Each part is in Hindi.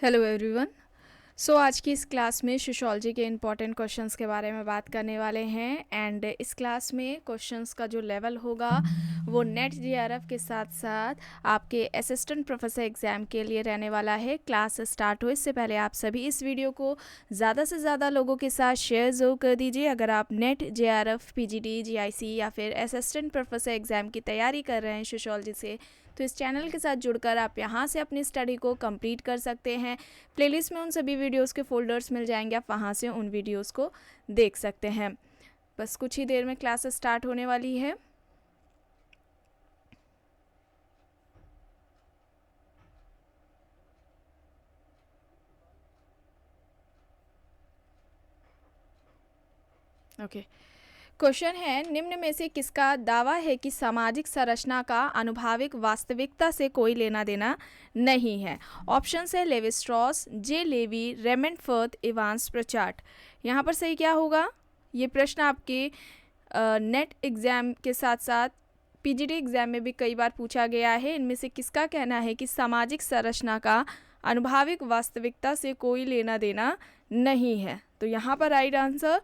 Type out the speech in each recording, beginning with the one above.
Hello everyone. सो आज की इस क्लास में सोशियोलॉजी के इम्पॉर्टेंट क्वेश्चंस के बारे में बात करने वाले हैं एंड इस क्लास में क्वेश्चंस का जो लेवल होगा वो नेट जेआरएफ के साथ साथ आपके असिस्टेंट प्रोफेसर एग्ज़ाम के लिए रहने वाला है। क्लास स्टार्ट हो इससे पहले आप सभी इस वीडियो को ज़्यादा से ज़्यादा लोगों के साथ शेयर ज़रूर कर दीजिए। अगर आप नेट जेआरएफ पीजीडी जीआईसी या फिर असिस्टेंट प्रोफेसर एग्ज़ाम की तैयारी कर रहे हैं सोशियोलॉजी से, तो इस चैनल के साथ जुड़कर आप यहाँ से अपनी स्टडी को कंप्लीट कर सकते हैं। प्लेलिस्ट में उन सभी वीडियोस के फोल्डर्स मिल जाएंगे, आप वहाँ से उन वीडियोस को देख सकते हैं। बस कुछ ही देर में क्लास स्टार्ट होने वाली है। ओके, क्वेश्चन है, निम्न में से किसका दावा है कि सामाजिक संरचना का आनुभाविक वास्तविकता से कोई लेना देना नहीं है? ऑप्शन है लेवी स्ट्रॉस, जे लेवी, रेमंड फर्थ, इवांस प्रचार्ट। यहाँ पर सही क्या होगा? ये प्रश्न आपके नेट एग्ज़ाम के साथ साथ पीजीडी एग्ज़ाम में भी कई बार पूछा गया है। इनमें से किसका कहना है कि सामाजिक संरचना का आनुभाविक वास्तविकता से कोई लेना देना नहीं है? तो यहाँ पर राइट आंसर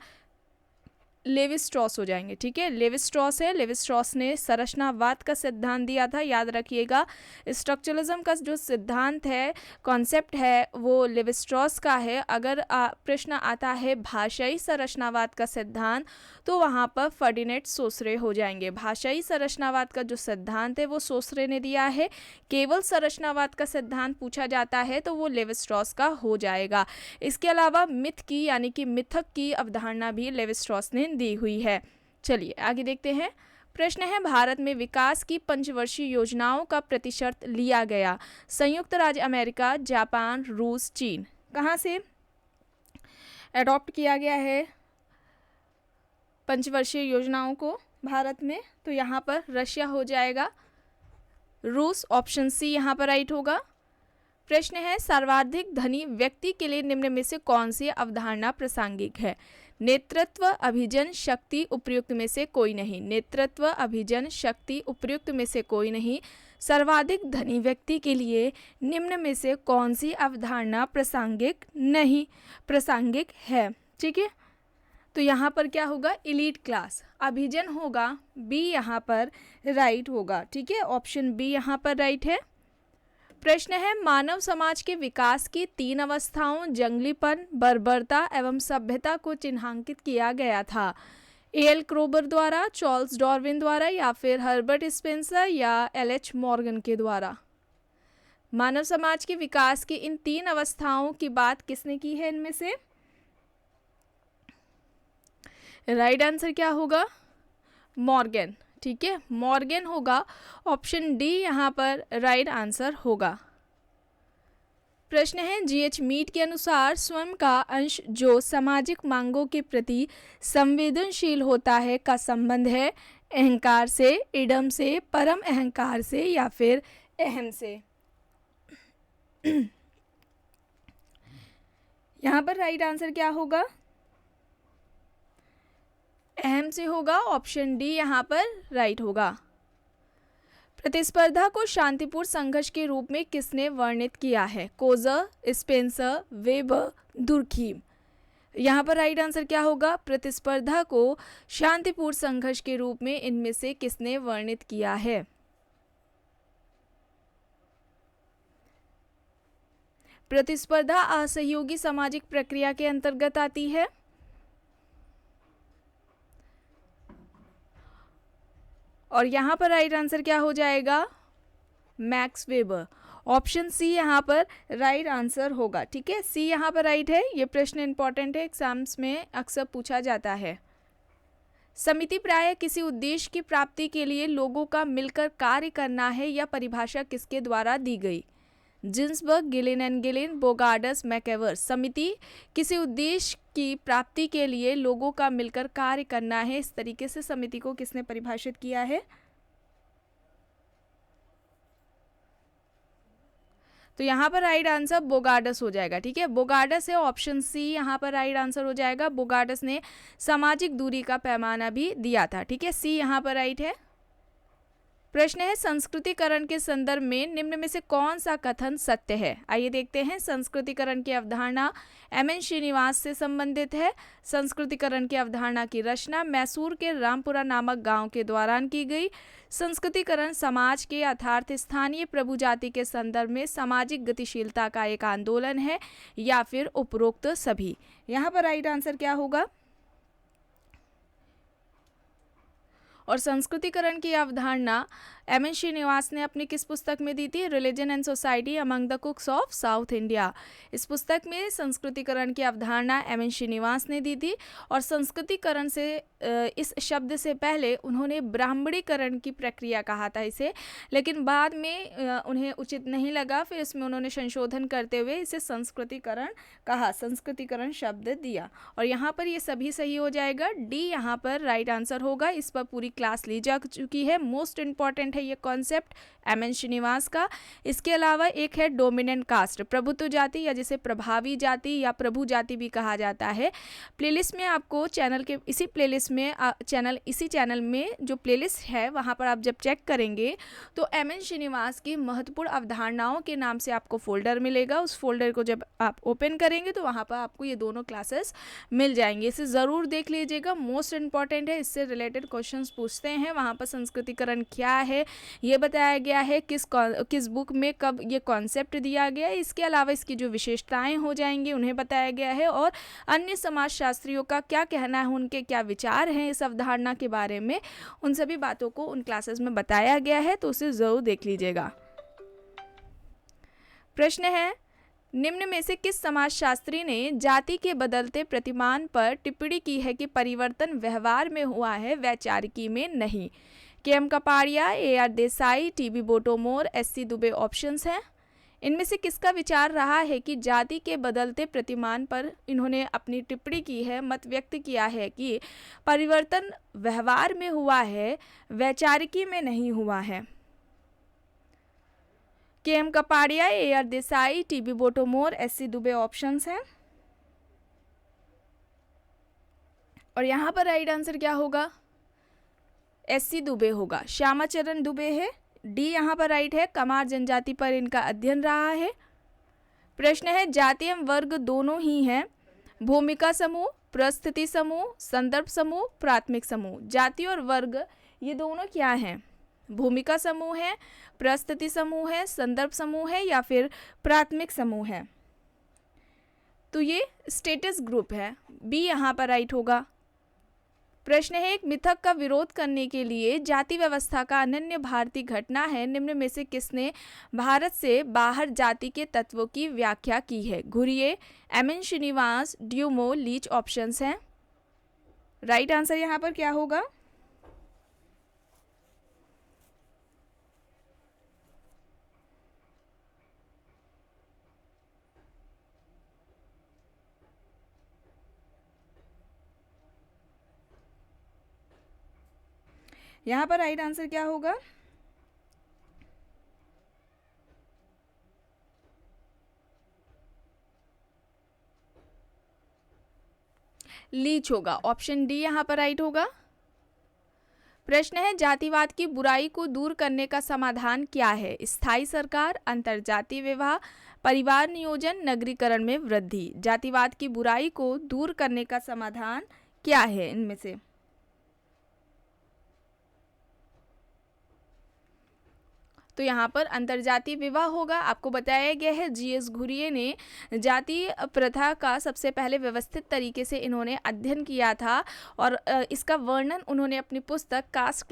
लेवी स्ट्रॉस हो जाएंगे। ठीक है, लेवी स्ट्रॉस है। लेवी स्ट्रॉस ने संरचनावाद का सिद्धांत दिया था, याद रखिएगा। स्ट्रक्चरलिज्म का जो सिद्धांत है, कॉन्सेप्ट है, वो लेवी स्ट्रॉस का है। अगर प्रश्न आता है भाषाई संरचनावाद का सिद्धांत, तो वहाँ पर फर्डिनेट सोसरे हो जाएंगे। भाषाई संरचनावाद का जो सिद्धांत है वो सोसरे ने दिया है। केवल संरचनावाद का सिद्धांत पूछा जाता है तो वो लेवी स्ट्रॉस का हो जाएगा। इसके अलावा मिथ की यानी कि मिथक की अवधारणा भी लेवी स्ट्रॉस ने दी हुई है। चलिए आगे देखते हैं। प्रश्न है, भारत में विकास की पंचवर्षीय योजनाओं का प्रतिशत लिया गया? संयुक्त राज्य अमेरिका, जापान, रूस, चीन। कहाँ से एडॉप्ट किया गया है पंचवर्षीय योजनाओं को भारत में? तो यहाँ पर रशिया हो जाएगा। रूस, ऑप्शन सी यहाँ पर राइट होगा। प्रश्न है, सर्वाधिक धनी व्यक्ति के लिए निम्न में से कौन सी अवधारणा प्रासंगिक है? नेतृत्व, अभिजन, शक्ति, उपयुक्त में से कोई नहीं। नेतृत्व, अभिजन, शक्ति, उपयुक्त में से कोई नहीं। सर्वाधिक धनी व्यक्ति के लिए निम्न में से कौन सी अवधारणा प्रासंगिक नहीं, प्रासंगिक है? ठीक है, तो यहाँ पर क्या होगा? Elite class. अभिजन होगा बी, यहाँ पर राइट होगा। ठीक है, ऑप्शन बी यहाँ पर राइट है। प्रश्न है, मानव समाज के विकास की 3 अवस्थाओं जंगलीपन, बर्बरता एवं सभ्यता को चिन्हांकित किया गया था? एल क्रोबर द्वारा, चार्ल्स डार्विन द्वारा, या फिर हर्बर्ट स्पेंसर या एल.एच. मॉर्गन के द्वारा? मानव समाज के विकास की इन 3 अवस्थाओं की बात किसने की है इनमें से? राइट आंसर क्या होगा? मॉर्गन। ठीक है, मॉर्गन होगा। ऑप्शन डी यहाँ पर राइट आंसर होगा। प्रश्न है, जीएच मीट के अनुसार स्वयं का अंश जो सामाजिक मांगों के प्रति संवेदनशील होता है का संबंध है अहंकार से, इडम से, परम अहंकार से, या फिर अहम से? यहाँ पर राइट आंसर क्या होगा? अहम से होगा। ऑप्शन डी यहाँ पर राइट होगा। प्रतिस्पर्धा को शांतिपूर्ण संघर्ष के रूप में किसने वर्णित किया है? Coser, Spencer, weber, Durkheim. यहाँ पर राइट आंसर क्या होगा? प्रतिस्पर्धा को शांतिपूर्ण संघर्ष के रूप में इनमें से किसने वर्णित किया है? प्रतिस्पर्धा असहयोगी सामाजिक प्रक्रिया के अंतर्गत आती है। और यहाँ पर राइट आंसर क्या हो जाएगा? Max weber. ऑप्शन सी यहाँ पर राइट आंसर होगा। ठीक है, सी यहाँ पर राइट है। ये प्रश्न इंपॉर्टेंट है, एग्जाम्स में अक्सर पूछा जाता है। समिति प्रायः किसी उद्देश्य की प्राप्ति के लिए लोगों का मिलकर कार्य करना है, यह परिभाषा किसके द्वारा दी गई? Ginsberg, Gillin and Gillin, Bogardus, MacIver. समिति किसी उद्देश्य की प्राप्ति के लिए लोगों का मिलकर कार्य करना है, इस तरीके से समिति को किसने परिभाषित किया है? तो यहाँ पर राइट आंसर बोगार्डस हो जाएगा। ठीक है, बोगार्डस है। ऑप्शन सी यहाँ पर राइट आंसर हो जाएगा। बोगार्डस ने सामाजिक दूरी का पैमाना भी दिया था। ठीक है, सी यहाँ पर राइट है। प्रश्न है संस्कृतिकरण के संदर्भ में निम्न में से कौन सा कथन सत्य है। आइए देखते हैं। संस्कृतिकरण की अवधारणा एम.एन. श्रीनिवास से संबंधित है। संस्कृतिकरण की अवधारणा की रचना मैसूर के रामपुरा नामक गांव के दौरान की गई। संस्कृतिकरण समाज के अर्थात स्थानीय प्रभु जाति के संदर्भ में सामाजिक गतिशीलता का एक आंदोलन है या फिर उपरोक्त सभी। यहाँ पर राइट आंसर क्या होगा। और संस्कृतिकरण की अवधारणा एम.एन. श्रीनिवास ने अपनी किस पुस्तक में दी थी। Religion and society among the कुक्स of south India. इस पुस्तक में संस्कृतिकरण की अवधारणा एम.एन. श्रीनिवास ने दी थी। और संस्कृतिकरण से इस शब्द से पहले उन्होंने ब्राह्मणीकरण की प्रक्रिया कहा था इसे, लेकिन बाद में उन्हें उचित नहीं लगा, फिर इसमें उन्होंने संशोधन करते हुए इसे संस्कृतिकरण कहा, संस्कृतिकरण शब्द दिया। और यहाँ पर ये सभी सही हो जाएगा। डी यहाँ पर राइट आंसर होगा। इस पर पूरी क्लास ली जा चुकी है। मोस्ट इंपॉर्टेंट है ये कॉन्सेप्ट एम.एन. श्रीनिवास का। इसके अलावा एक है डोमिनेंट कास्ट, प्रभुत्व जाति या जिसे प्रभावी जाति या प्रभु जाति भी कहा जाता है। प्लेलिस्ट में आपको चैनल के इसी प्लेलिस्ट में इसी चैनल में जो प्लेलिस्ट है वहाँ पर आप जब चेक करेंगे तो एम.एन. श्रीनिवास की महत्वपूर्ण अवधारणाओं के नाम से आपको फोल्डर मिलेगा। उस फोल्डर को जब आप ओपन करेंगे तो वहाँ पर आपको ये दोनों क्लासेस मिल जाएंगे। इसे ज़रूर देख लीजिएगा, मोस्ट इंपॉर्टेंट है। इससे रिलेटेड क्वेश्चंस पूछते हैं। वहाँ पर संस्कृतिकरण क्या है ये बताया गया है, किस बुक में कब ये कॉन्सेप्ट दिया गया है। इसके अलावा इसकी जो विशेषताएं हो जाएंगी उन्हें बताया गया है, और अन्य समाजशास्त्रियों का क्या कहना है, उनके क्या विचार हैं इस अवधारणा के बारे में, उन सभी बातों को उन क्लासेस में बताया गया है, तो उसे ज़रूर देख लीजिएगा। प्रश्न है निम्न में से किस समाजशास्त्री ने जाति के बदलते प्रतिमान पर टिप्पणी की है कि परिवर्तन व्यवहार में हुआ है, वैचारिकी में नहीं। K M. Kapadia, A R. Desai, T B. Bottomore, S C. Dube options हैं। इनमें से किसका विचार रहा है कि जाति के बदलते प्रतिमान पर इन्होंने अपनी टिप्पणी की है, मत व्यक्त किया है कि परिवर्तन व्यवहार में हुआ है, वैचारिकी में नहीं हुआ है। K M. Kapadia, A R. Desai, T B. Bottomore, S C. Dube options हैं। और यहाँ पर राइट आंसर क्या होगा। एस.सी. दुबे होगा। श्यामाचरण दुबे है। डी यहाँ पर राइट है। कमार जनजाति पर इनका अध्ययन रहा है। प्रश्न है जाति एवं वर्ग दोनों ही हैं। भूमिका समूह, परिस्थिति समूह, संदर्भ समूह, प्राथमिक समूह। जाति और वर्ग ये दोनों क्या हैं। भूमिका समूह है, परिस्थिति समूह है, संदर्भ समूह है या फिर प्राथमिक समूह है। तो ये स्टेटस ग्रुप है। बी यहाँ पर राइट होगा। प्रश्न है एक मिथक का विरोध करने के लिए जाति व्यवस्था का अनन्य भारतीय घटना है, निम्न में से किसने भारत से बाहर जाति के तत्वों की व्याख्या की है। Ghurye, M N. Srinivas, Dumont, Leach options हैं। राइट आंसर यहाँ पर क्या होगा। यहाँ पर राइट आंसर क्या होगा। लीच होगा। ऑप्शन डी यहाँ पर राइट होगा। प्रश्न है जातिवाद की बुराई को दूर करने का समाधान क्या है। स्थायी सरकार, अंतर्जातीय विवाह, परिवार नियोजन, नगरीकरण में वृद्धि। जातिवाद की बुराई को दूर करने का समाधान क्या है इनमें से। तो यहाँ पर अंतर्जातीय विवाह होगा। आपको बताया गया है जी.एस. घुरिये ने जाति प्रथा का सबसे पहले व्यवस्थित तरीके से इन्होंने अध्ययन किया था, और इसका वर्णन उन्होंने अपनी पुस्तक कास्ट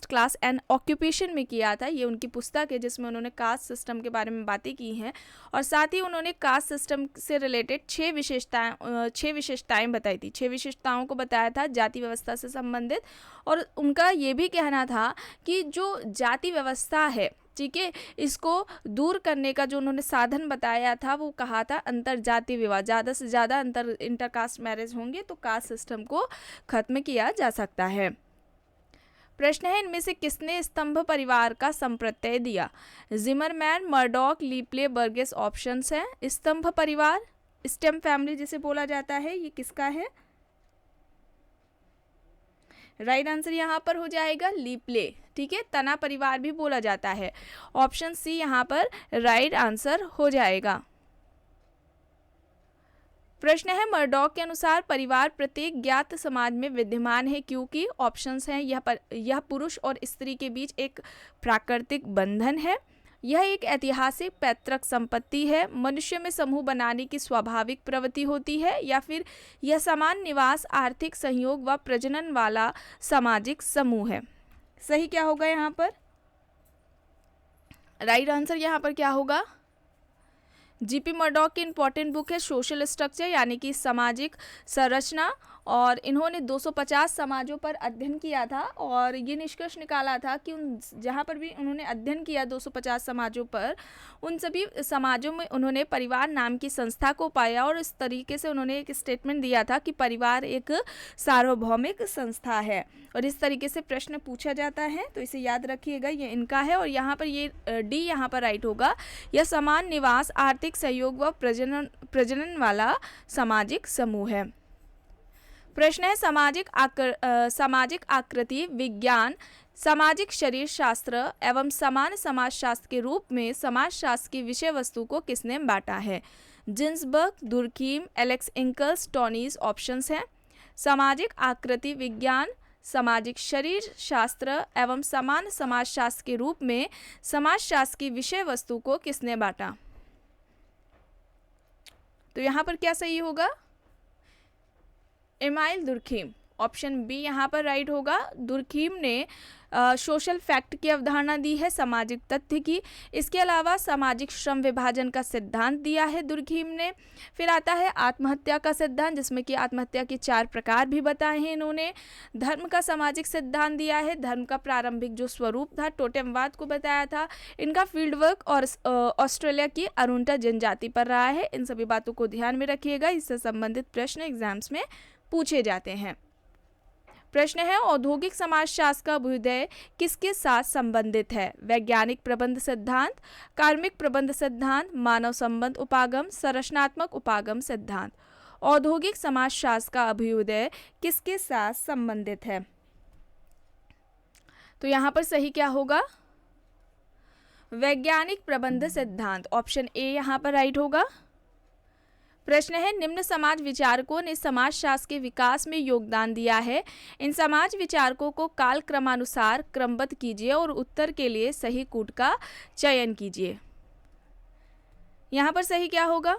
क्लास एंड ऑक्यूपेशन में किया था। ये उनकी पुस्तक है जिसमें उन्होंने कास्ट सिस्टम के बारे में बातें की हैं, और साथ ही उन्होंने कास्ट सिस्टम से रिलेटेड 6 विशेषताएं बताई थी। 6 विशेषताओं को बताया था जाति व्यवस्था से संबंधित, और उनका ये भी कहना था कि जो जाति व्यवस्था है, ठीक है, इसको दूर करने का जो उन्होंने साधन बताया था वो कहा था अंतरजातीय विवाह। ज़्यादा से ज़्यादा इंटरकास्ट मैरिज होंगे तो कास्ट सिस्टम को खत्म किया जा सकता है। प्रश्न है इनमें से किसने स्तंभ परिवार का संप्रत्यय दिया। जिमरमैन, मर्डॉक, लीप्ले, बर्गेस ऑप्शंस हैं। स्तंभ परिवार, स्टेम फैमिली जिसे बोला जाता है, ये किसका है। राइट आंसर यहाँ पर हो जाएगा लीपले, ठीक है, तना परिवार भी बोला जाता है। ऑप्शन सी यहाँ पर राइट आंसर हो जाएगा। प्रश्न है मर्डॉक के अनुसार परिवार प्रत्येक ज्ञात समाज में विद्यमान है क्योंकि ऑप्शंस हैं यह पुरुष और स्त्री के बीच एक प्राकृतिक बंधन है, यह एक ऐतिहासिक पैतृक संपत्ति है, मनुष्य में समूह बनाने की स्वाभाविक प्रवृत्ति होती है, या फिर यह समान निवास, आर्थिक सहयोग व प्रजनन वाला सामाजिक समूह है। सही क्या होगा यहाँ पर? राइट आंसर यहाँ पर क्या होगा? जीपी मर्डॉक की इंपॉर्टेंट बुक है सोशल स्ट्रक्चर यानी कि सामाजिक संरचना, और इन्होंने 250 समाजों पर अध्ययन किया था और ये निष्कर्ष निकाला था कि उन जहाँ पर भी उन्होंने अध्ययन किया 250 समाजों पर, उन सभी समाजों में उन्होंने परिवार नाम की संस्था को पाया और इस तरीके से उन्होंने एक स्टेटमेंट दिया था कि परिवार एक सार्वभौमिक संस्था है, और इस तरीके से प्रश्न पूछा जाता है, तो इसे याद रखिएगा, ये इनका है। और यहाँ पर ये डी यहाँ पर राइट होगा, यह समान निवास, आर्थिक सहयोग व प्रजनन वाला सामाजिक समूह है। प्रश्न है सामाजिक आकृति विज्ञान, सामाजिक शरीर शास्त्र एवं समान समाजशास्त्र के रूप में समाजशास्त्र की विषय वस्तु को किसने बांटा है? जिन्सबर्ग, दुर्कीम, एलेक्स इंकल्स, टोनीज ऑप्शंस हैं। सामाजिक आकृति विज्ञान, सामाजिक शरीर शास्त्र एवं समान समाजशास्त्र के रूप में समाजशास्त्र की विषय वस्तु को किसने बांटा? तो यहाँ पर क्या सही होगा? एमाइल दुर्खीम, ऑप्शन बी यहाँ पर राइट होगा। दुर्खीम ने सोशल फैक्ट की अवधारणा दी है, सामाजिक तथ्य की। इसके अलावा सामाजिक श्रम विभाजन का सिद्धांत दिया है दुर्खीम ने। फिर आता है आत्महत्या का सिद्धांत, जिसमें कि आत्महत्या के 4 प्रकार भी बताए हैं इन्होंने। धर्म का सामाजिक सिद्धांत दिया है, धर्म का प्रारंभिक जो स्वरूप था टोटेमवाद को बताया था। इनका फील्ड वर्क और ऑस्ट्रेलिया की अरुणा जनजाति पर रहा है। इन सभी बातों को ध्यान में रखिएगा, इससे संबंधित प्रश्न एग्जाम्स में पूछे जाते हैं। प्रश्न है औद्योगिक समाजशास्त्र का अभ्युदय किसके साथ संबंधित है? वैज्ञानिक प्रबंध सिद्धांत, कार्मिक प्रबंध सिद्धांत, मानव संबंध उपागम, संरचनात्मक उपागम सिद्धांत। औद्योगिक समाजशास्त्र का अभ्युदय किसके साथ संबंधित है? तो यहाँ पर सही क्या होगा? वैज्ञानिक प्रबंध सिद्धांत, ऑप्शन ए यहाँ पर राइट होगा। प्रश्न है निम्न समाज विचारकों ने समाजशास्त्र के विकास में योगदान दिया है, इन समाज विचारकों को काल क्रमानुसार क्रमबद्ध कीजिए और उत्तर के लिए सही कूट का चयन कीजिए। यहाँ पर सही क्या होगा?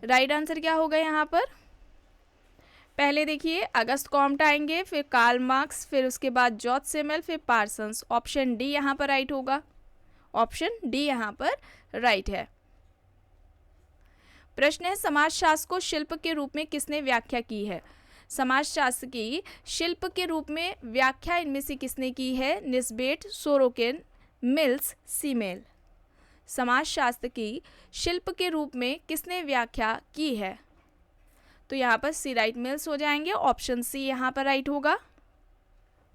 राइट आंसर क्या होगा यहाँ पर? पहले देखिए अगस्त कॉम्ट आएंगे, फिर कार्ल मार्क्स, फिर उसके बाद जॉर्ज सेमल, फिर पार्सन्स। ऑप्शन डी यहाँ पर राइट होगा। ऑप्शन डी यहाँ पर राइट है। प्रश्न है समाजशास्त्र को शिल्प के रूप में किसने व्याख्या की है? समाजशास्त्र की शिल्प के रूप में व्याख्या इनमें से किसने की है? Nisbet, Sorokin, Mills, Simmel. समाजशास्त्र की शिल्प के रूप में किसने व्याख्या की है? तो यहाँ पर सी राइट मिल्स हो जाएंगे। ऑप्शन सी यहाँ पर राइट होगा।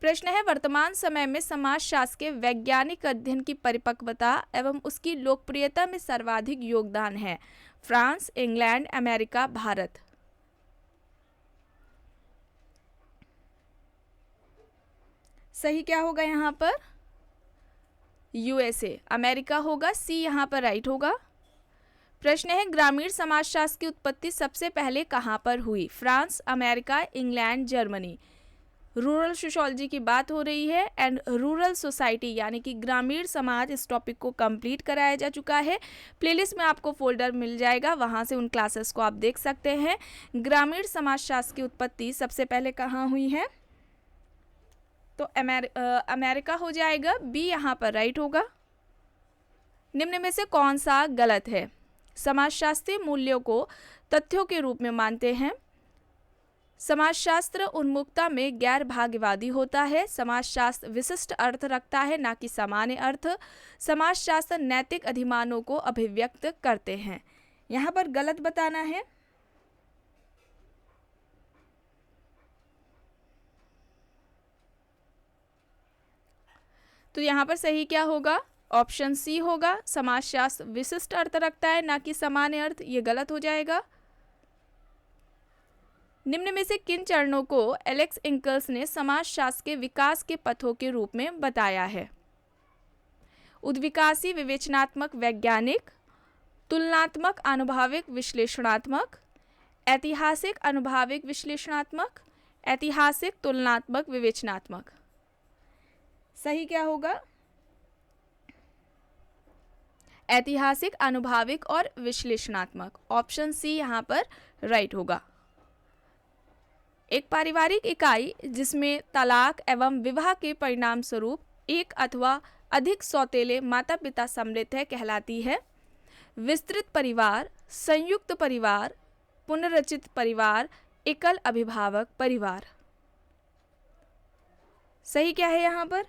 प्रश्न है वर्तमान समय में समाजशास्त्र के वैज्ञानिक अध्ययन की परिपक्वता एवं उसकी लोकप्रियता में सर्वाधिक योगदान है? France, England, America, Bharat. सही क्या होगा यहाँ पर? यूएसए, अमेरिका होगा। सी यहाँ पर राइट होगा। प्रश्न है ग्रामीण समाजशास्त्र की उत्पत्ति सबसे पहले कहाँ पर हुई? France, America, England, Germany. Rural sociology की बात हो रही है एंड रूरल सोसाइटी यानी कि ग्रामीण समाज, इस टॉपिक को कंप्लीट कराया जा चुका है। प्लेलिस्ट में आपको फोल्डर मिल जाएगा, वहाँ से उन क्लासेस को आप देख सकते हैं। ग्रामीण समाजशास्त्र की उत्पत्ति सबसे पहले कहाँ हुई है? तो अमेरिका हो जाएगा। बी यहाँ पर राइट होगा। निम्न में से कौन सा गलत है? समाजशास्त्रीय मूल्यों को तथ्यों के रूप में मानते हैं। समाजशास्त्र उन्मुखता में गैर भाग्यवादी होता है। समाजशास्त्र विशिष्ट अर्थ रखता है, ना कि सामान्य अर्थ। समाजशास्त्र नैतिक अधिमानों को अभिव्यक्त करते हैं। यहाँ पर गलत बताना है। तो यहाँ पर सही क्या होगा? ऑप्शन सी होगा, समाजशास्त्र विशिष्ट अर्थ रखता है ना कि सामान्य अर्थ, ये गलत हो जाएगा। निम्न में से किन चरणों को एलेक्स इंकल्स ने समाजशास्त्र के विकास के पथों के रूप में बताया है? उद्विकासी विवेचनात्मक वैज्ञानिक, तुलनात्मक अनुभाविक विश्लेषणात्मक, ऐतिहासिक अनुभाविक विश्लेषणात्मक, ऐतिहासिक तुलनात्मक विवेचनात्मक। सही क्या होगा? ऐतिहासिक अनुभाविक और विश्लेषणात्मक। ऑप्शन सी यहाँ पर राइट होगा। एक पारिवारिक इकाई जिसमें तलाक एवं विवाह के परिणाम स्वरूप एक अथवा अधिक सौतेले माता पिता सम्मिलित है कहलाती है विस्तृत परिवार, संयुक्त परिवार, पुनर्रचित परिवार, एकल अभिभावक परिवार। सही क्या है यहाँ पर?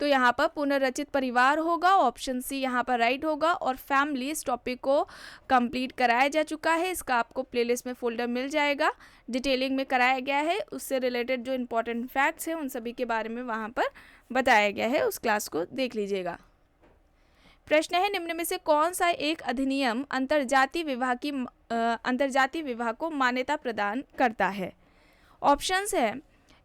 तो यहाँ पर पुनर्रचित परिवार होगा, ऑप्शन सी यहाँ पर राइट होगा। और फैमिली इस टॉपिक को कंप्लीट कराया जा चुका है, इसका आपको प्लेलिस्ट में फोल्डर मिल जाएगा, डिटेलिंग में कराया गया है, उससे रिलेटेड जो इम्पोर्टेंट फैक्ट्स हैं उन सभी के बारे में वहाँ पर बताया गया है, उस क्लास को देख लीजिएगा। प्रश्न है, निम्न में से कौन सा एक अधिनियम अंतर्जातीय विवाह को मान्यता प्रदान करता है? ऑप्शंस है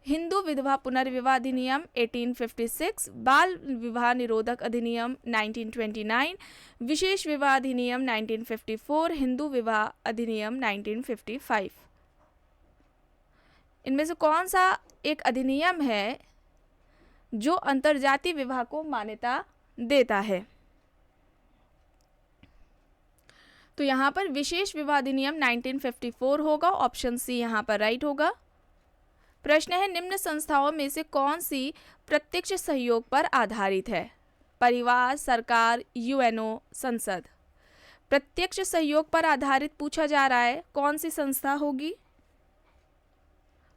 हिंदू विधवा पुनर्विवाह अधिनियम 1856, बाल विवाह निरोधक अधिनियम 1929, विशेष विवाह अधिनियम 1954, हिंदू विवाह अधिनियम 1955। इनमें से कौन सा एक अधिनियम है जो अंतर्जातीय विवाह को मान्यता देता है? तो यहाँ पर विशेष विवाह अधिनियम 1954 होगा, ऑप्शन सी यहाँ पर राइट होगा। प्रश्न है, निम्न संस्थाओं में से कौन सी प्रत्यक्ष सहयोग पर आधारित है? परिवार, सरकार, यूएनओ, संसद। प्रत्यक्ष सहयोग पर आधारित पूछा जा रहा है, कौन सी संस्था होगी?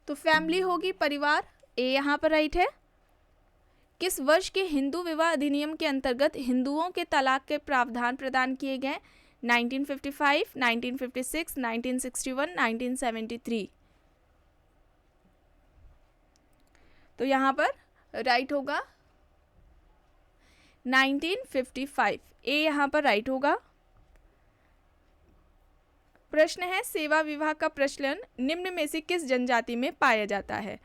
तो फैमिली होगी, परिवार, ए यहाँ पर राइट है। किस वर्ष के हिंदू विवाह अधिनियम के अंतर्गत हिंदुओं के तलाक के प्रावधान प्रदान किए गए? 1955, 1956, 1961, 1973। तो यहाँ पर राइट होगा 1955, ए यहाँ पर राइट होगा। प्रश्न है, सेवा विवाह का प्रचलन निम्न में से किस जनजाति में पाया जाता है?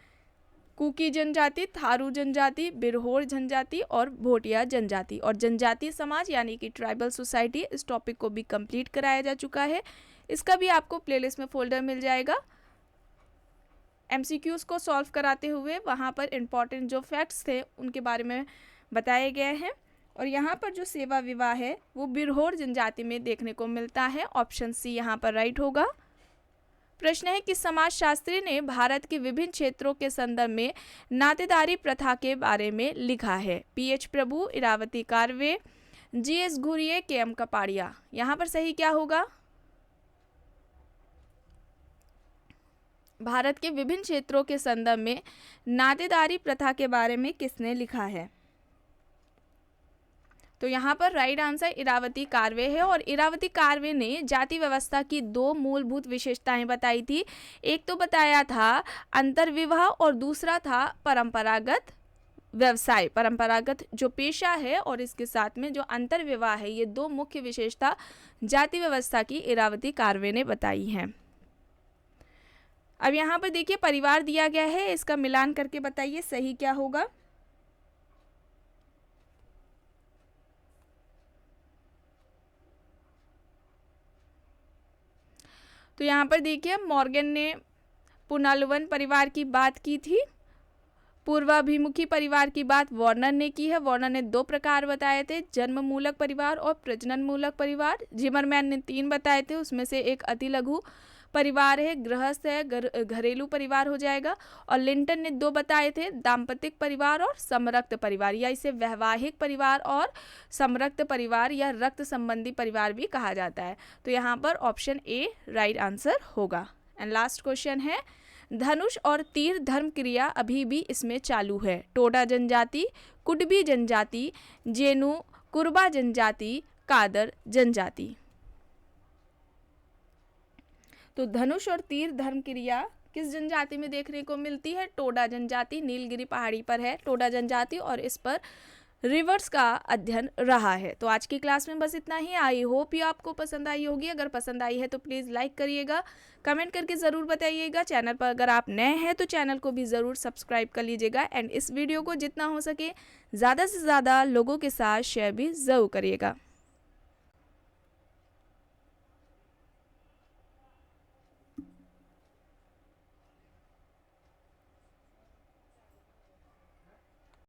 कुकी जनजाति, थारू जनजाति, बिरहोर जनजाति और भोटिया जनजाति। और जनजातीय समाज यानी कि ट्राइबल सोसाइटी, इस टॉपिक को भी कंप्लीट कराया जा चुका है, इसका भी आपको प्लेलिस्ट में फोल्डर मिल जाएगा। एमसीक्यूज़ को सॉल्व कराते हुए वहाँ पर इम्पॉर्टेंट जो फैक्ट्स थे उनके बारे में बताए गए हैं। और यहाँ पर जो सेवा विवाह है वो बिरहोर जनजाति में देखने को मिलता है, ऑप्शन सी यहाँ पर राइट होगा। प्रश्न है, किस समाजशास्त्री ने भारत के विभिन्न क्षेत्रों के संदर्भ में नातेदारी प्रथा के बारे में लिखा है? पीएच प्रभु, इरावती कार्वे, जीएस घुरिये, केएम कपाड़िया। यहाँ पर सही क्या होगा? भारत के विभिन्न क्षेत्रों के संदर्भ में नातेदारी प्रथा के बारे में किसने लिखा है? तो यहाँ पर राइट आंसर इरावती कार्वे है। और इरावती कार्वे ने जाति व्यवस्था की दो मूलभूत विशेषताएं बताई थी। एक तो बताया था अंतर्विवाह और दूसरा था परंपरागत व्यवसाय, परंपरागत जो पेशा है और इसके साथ में जो अंतर्विवाह है, ये दो मुख्य विशेषता जाति व्यवस्था की इरावती कार्वे ने बताई हैं। अब यहाँ पर देखिए परिवार दिया गया है, इसका मिलान करके बताइए सही क्या होगा। तो यहाँ पर देखिए मॉर्गन ने पुनर्लवन परिवार की बात की थी, पूर्वाभिमुखी परिवार की बात वार्नर ने की है। वार्नर ने दो प्रकार बताए थे, जन्म मूलक परिवार और प्रजनन मूलक परिवार। जिमरमैन ने तीन बताए थे, उसमें से एक अति लघु परिवार है, गृहस्थ है, घरेलू परिवार हो जाएगा। और लिंटन ने दो बताए थे, दाम्पतिक परिवार और समरक्त परिवार, या इसे वैवाहिक परिवार और समरक्त परिवार या रक्त संबंधी परिवार भी कहा जाता है। तो यहाँ पर ऑप्शन ए राइट आंसर होगा। एंड लास्ट क्वेश्चन है, धनुष और तीर धर्म क्रिया अभी भी इसमें चालू है? टोडा जनजाति, कुडबी जनजाति, जेनु, कुरबा जनजाति, कादर जनजाति। तो धनुष और तीर धर्म क्रिया किस जनजाति में देखने को मिलती है? टोडा जनजाति, नीलगिरी पहाड़ी पर है टोडा जनजाति और इस पर रिवर्स का अध्ययन रहा है। तो आज की क्लास में बस इतना ही। आई होप ये आपको पसंद आई होगी। अगर पसंद आई है तो प्लीज़ लाइक करिएगा, कमेंट करके ज़रूर बताइएगा। चैनल पर अगर आप नए हैं तो चैनल को भी ज़रूर सब्सक्राइब कर लीजिएगा एंड इस वीडियो को जितना हो सके ज़्यादा से ज़्यादा लोगों के साथ शेयर भी ज़रूर करिएगा।